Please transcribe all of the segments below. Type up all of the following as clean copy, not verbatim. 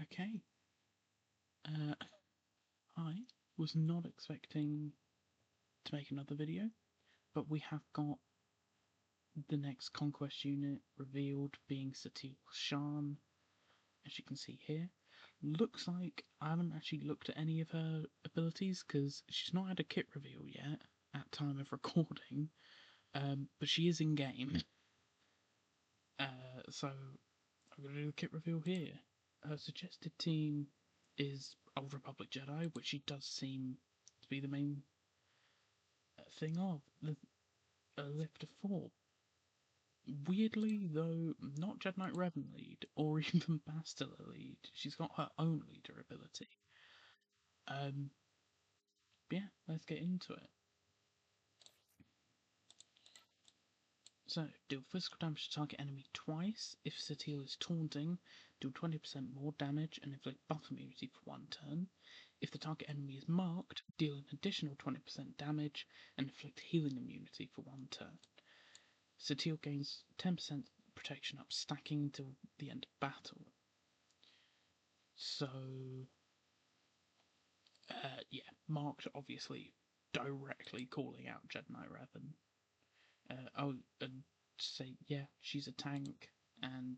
Okay. I was not expecting to make another video, but we have got the next Conquest unit revealed, being SATELE SHAN, as you can see here. Looks like I haven't actually looked at any of her abilities because she's not had a kit reveal yet at time of recording, but she is in game. So I'm going to do the kit reveal here. Her suggested team is Old Republic Jedi, which she does seem to be the main thing of. A lift of 4. Weirdly, though, not Jedi Knight Revan lead or even Bastila lead. She's got her own leader ability. Yeah, let's get into it. So, deal physical damage to target enemy twice. If SATELE is taunting, deal 20% more damage and inflict buff immunity for 1 turn. If the target enemy is marked, deal an additional 20% damage and inflict healing immunity for 1 turn. SATELE gains 10% protection up, stacking until the end of battle. So, yeah, marked obviously directly calling out Jedi Knight Revan. And say, yeah, she's a tank and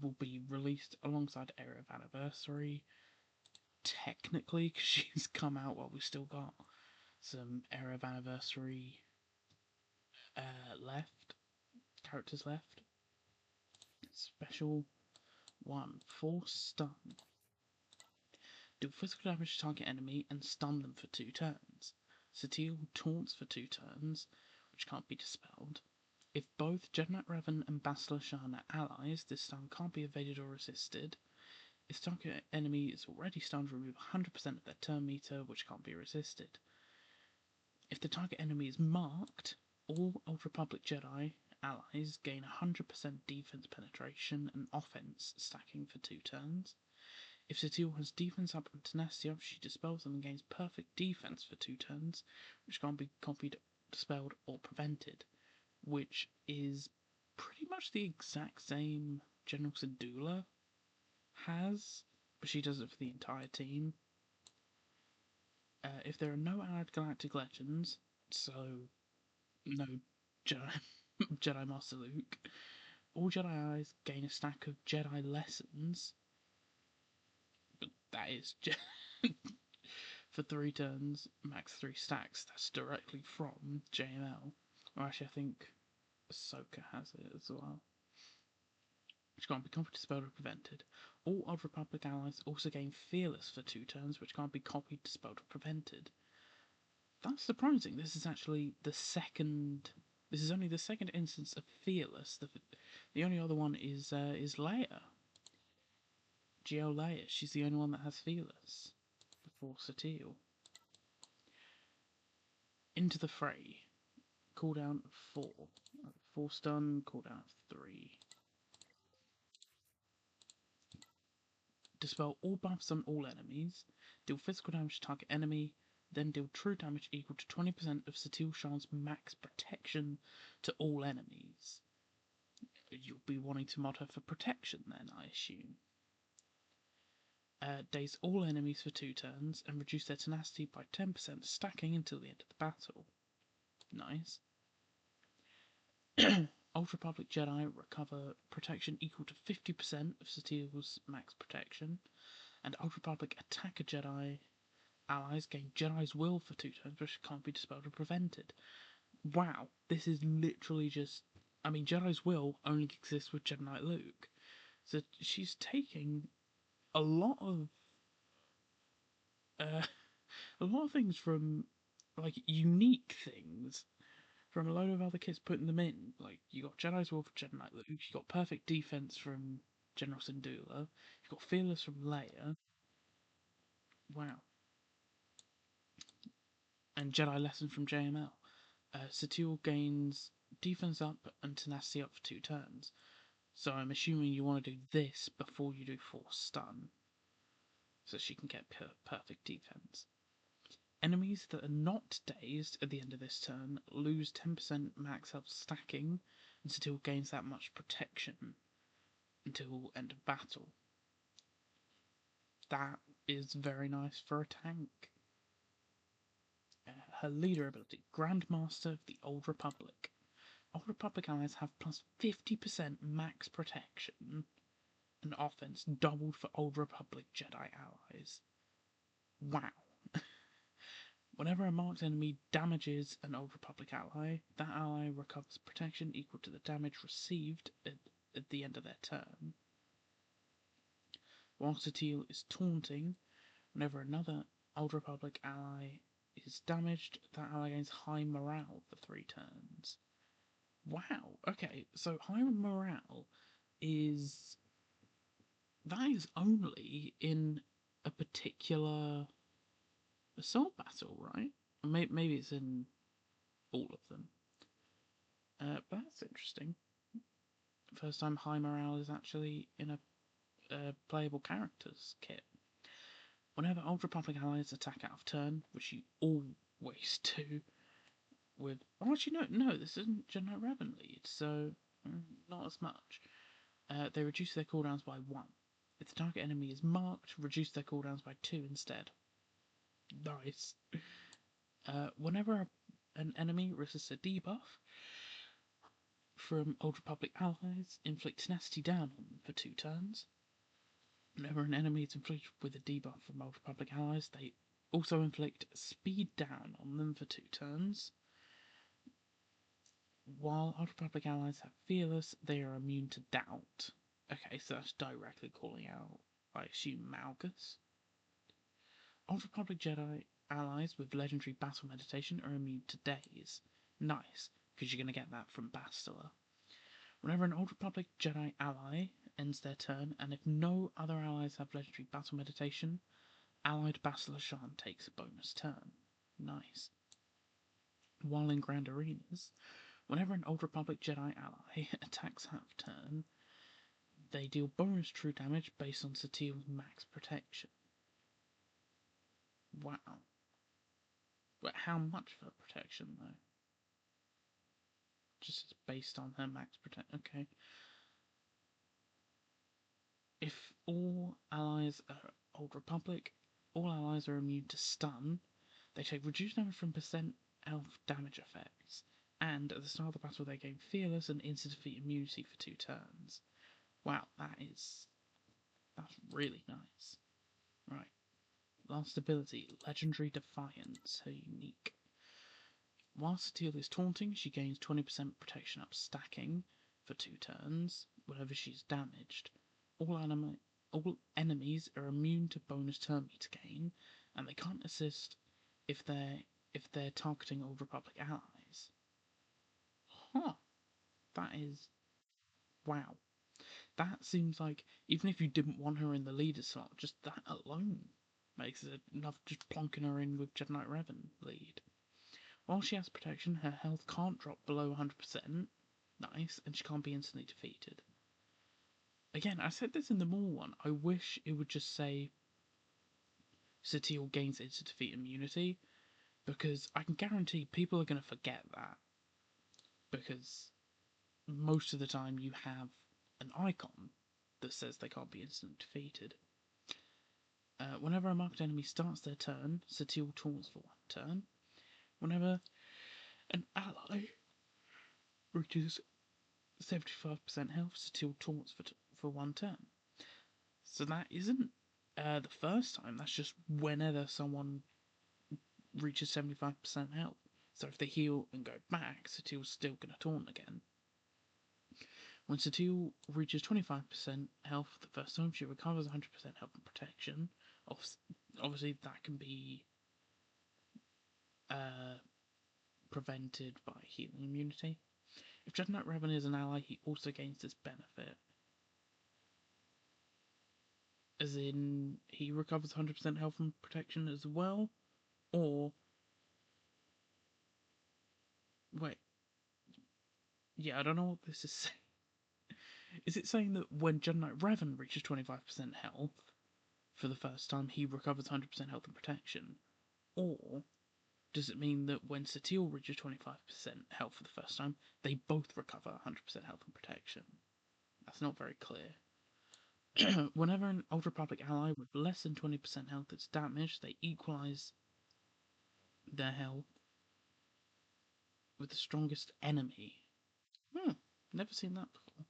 will be released alongside Era of Anniversary. Technically, because she's come out while we've still got some Era of Anniversary characters left. Special 1, Force Stun. Do physical damage to target enemy and stun them for 2 turns. SATELE taunts for 2 turns, which can't be dispelled. If both Jedi Knight Revan and Bastila SHAN are allies, this stun can't be evaded or resisted. If the target enemy is already stunned, remove 100% of their turn meter, which can't be resisted. If the target enemy is marked, all Old Republic Jedi allies gain 100% defense penetration and offense stacking for 2 turns. If SATELE has defense up and tenacity up, she dispels them and gains perfect defense for 2 turns, which can't be copied, dispelled, or prevented, which is pretty much the exact same General Syndulla has, but she does it for the entire team. If there are no allied galactic legends, so no Jedi, Jedi Master Luke, all Jedi allies gain a stack of Jedi lessons, but that is for 3 turns, max 3 stacks. That's directly from JML. Or actually, I think Ahsoka has it as well, which can't be copied, dispelled, or prevented. All Old Republic allies also gain Fearless for 2 turns, which can't be copied, dispelled, or prevented. That's surprising. This is actually the second. This is only the second instance of Fearless. The only other one is Leia. GL Leia. She's the only one that has Fearless before SATELE. Into the Fray. Cooldown 4. 4 stun. Cooldown 3. Dispel all buffs on all enemies. Deal physical damage to target enemy. Then deal true damage equal to 20% of SATELE SHAN's max protection to all enemies. You'll be wanting to mod her for protection then, I assume. Daze all enemies for 2 turns and reduce their tenacity by 10%, stacking until the end of the battle. Nice. Old Republic Jedi recover protection equal to 50% of SATELE's max protection, and Old Republic Attacker Jedi allies gain Jedi's Will for 2 turns, which can't be dispelled or prevented. Wow, this is literally just... I mean, Jedi's Will only exists with Jedi Knight Luke, so she's taking a lot of things from, like, unique things from a load of other kids, putting them in. Like, you got Jedi's Will for Jedi Knight Luke, you got Perfect Defense from General Syndulla, you got Fearless from Leia. Wow. And Jedi Lesson from JML. SATELE gains defense up and tenacity up for 2 turns. So I'm assuming you want to do this before you do Force Stun, so she can get perfect defense. Enemies that are not dazed at the end of this turn lose 10% max health stacking, and SATELE gains that much protection until end of battle. That is very nice for a tank. Her leader ability, Grandmaster of the Old Republic. Old Republic allies have plus 50% max protection and offense doubled for Old Republic Jedi allies. Wow. Whenever a marked enemy damages an Old Republic ally, that ally recovers protection equal to the damage received at the end of their turn. While SATELE is taunting, whenever another Old Republic ally is damaged, that ally gains high morale for 3 turns. Wow, okay, so high morale is... that is only in a particular assault battle, right? Maybe it's in all of them. But that's interesting. First time high morale is actually in a playable character's kit. Whenever Old Republic allies attack out of turn, which you always do with... oh, actually, no, this isn't Jedi Revan lead, so not as much. They reduce their cooldowns by 1. If the target enemy is marked, reduce their cooldowns by 2 instead. Nice. Whenever an enemy resists a debuff from Old Republic allies, inflict tenacity down on them for 2 turns. Whenever an enemy is inflicted with a debuff from Old Republic allies, they also inflict speed down on them for 2 turns. While Old Republic allies have fearless, they are immune to doubt. Okay, so that's directly calling out, I assume, Malgus. Old Republic Jedi allies with legendary battle meditation are immune to daze. Nice, because you're going to get that from Bastila. Whenever an Old Republic Jedi ally ends their turn, and if no other allies have legendary battle meditation, allied Bastila SHAN takes a bonus turn. Nice. While in Grand Arenas, whenever an Old Republic Jedi ally attacks out of turn, they deal bonus true damage based on SATELE's max protection. Wow. But how much for protection, though? Just based on her max protection. Okay. If all allies are Old Republic, all allies are immune to stun. They take reduced damage from percent elf damage effects, and at the start of the battle they gain fearless and instant defeat immunity for 2 turns. Wow, that's really nice. Right. Last ability, Legendary Defiance, her unique. While SATELE is taunting, she gains 20% protection up stacking for 2 turns whenever she's damaged. All enemies are immune to bonus turn meter gain, and they can't assist if they're targeting Old Republic allies. Huh. That is... wow. That seems like, even if you didn't want her in the leader slot, just that alone makes it enough just plonking her in with Jedi Knight Revan lead. While she has protection, her health can't drop below 100%. Nice, and she can't be instantly defeated. Again, I said this in the Maul one. I wish it would just say SATELE gains instant defeat immunity, because I can guarantee people are going to forget that. Because most of the time you have an icon that says they can't be instantly defeated. Whenever a marked enemy starts their turn, SATELE taunts for 1 turn. Whenever an ally reaches 75% health, SATELE taunts for 1 turn. So that isn't the first time, that's just whenever someone reaches 75% health. So if they heal and go back, SATELE's still going to taunt again. When SATELE reaches 25% health for the first time, she recovers 100% health and protection. Obviously, that can be prevented by healing immunity. If Jedi Knight Revan is an ally, he also gains this benefit. As in, he recovers 100% health and protection as well, or... wait. Yeah, I don't know what this is saying. Is it saying that when Jedi Knight Revan reaches 25% health for the first time, he recovers 100% health and protection? Or does it mean that when SATELE reaches 25% health for the first time, they both recover 100% health and protection? That's not very clear. Whenever an Old Republic ally with less than 20% health is damaged, they equalize their health with the strongest enemy. Never seen that before.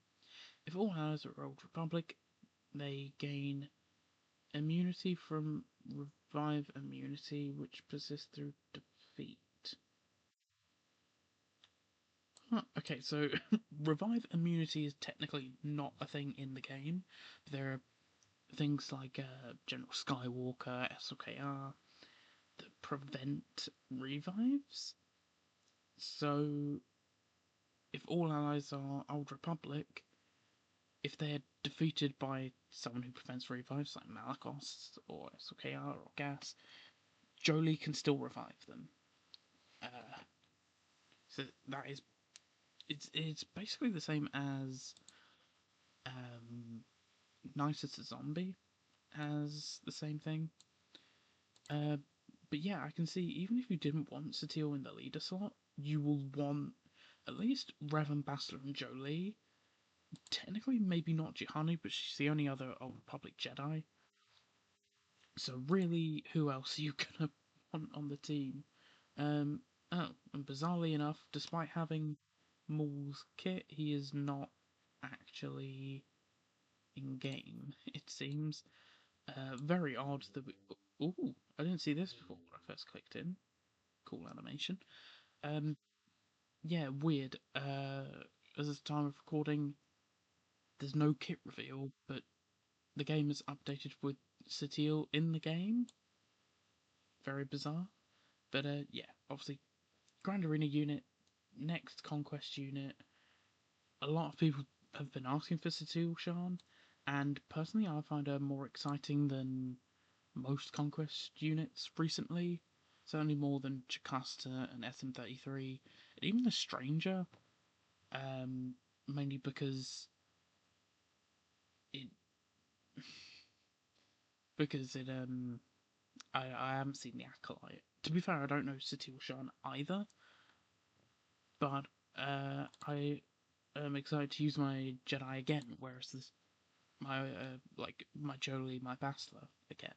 If all allies are Old Republic, they gain immunity from revive immunity, which persists through defeat. Okay, so revive immunity is technically not a thing in the game. There are things like General Skywalker, SWGOH, that prevent revives. So, if all allies are Old Republic, if they're defeated by someone who prevents revives, like Malakos or SWGOH or Gas, Jolie can still revive them. So that is, it's basically the same as Night as a Zombie has the same thing. But yeah, I can see even if you didn't want SATELE in the leader slot, you will want at least Rev Ambassador and Jolie. Technically, maybe not Juhani, but she's the only other Old Republic Jedi. So really, who else are you gonna want on the team? Oh, and bizarrely enough, despite having Maul's kit, he is not actually in game. It seems very odd that we. Ooh, I didn't see this before when I first clicked in. Cool animation. Um, yeah, weird. As of the time of recording, there's no kit reveal, but the game is updated with SATELE in the game. Very bizarre. But yeah, obviously, Grand Arena unit, next Conquest unit. A lot of people have been asking for SATELE SHAN, and personally, I find her more exciting than most Conquest units recently. Certainly more than Jocasta and SM33, and even the Stranger. Mainly because it I haven't seen the Acolyte. To be fair, I don't know SATELE SHAN either, but I am excited to use my Jedi again. Whereas this my my Jolie, my Bastila again.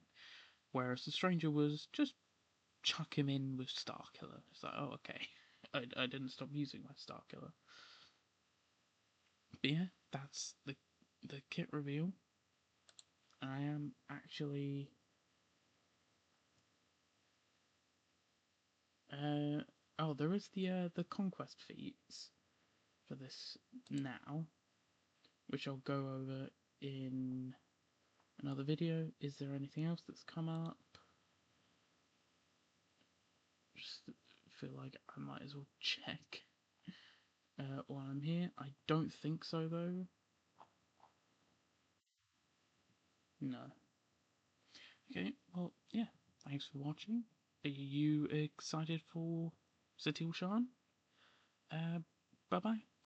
Whereas the Stranger was just chuck him in with Starkiller. It's like, oh okay, I didn't stop using my Starkiller. But yeah, that's the kit reveal. I am actually oh, there is the conquest feats for this now, which I'll go over in another video. Is there anything else that's come up? Just feel like I might as well check while I'm here. I don't think so though. No. Okay, well, yeah. Thanks for watching. Are you excited for SATELE SHAN? Bye bye.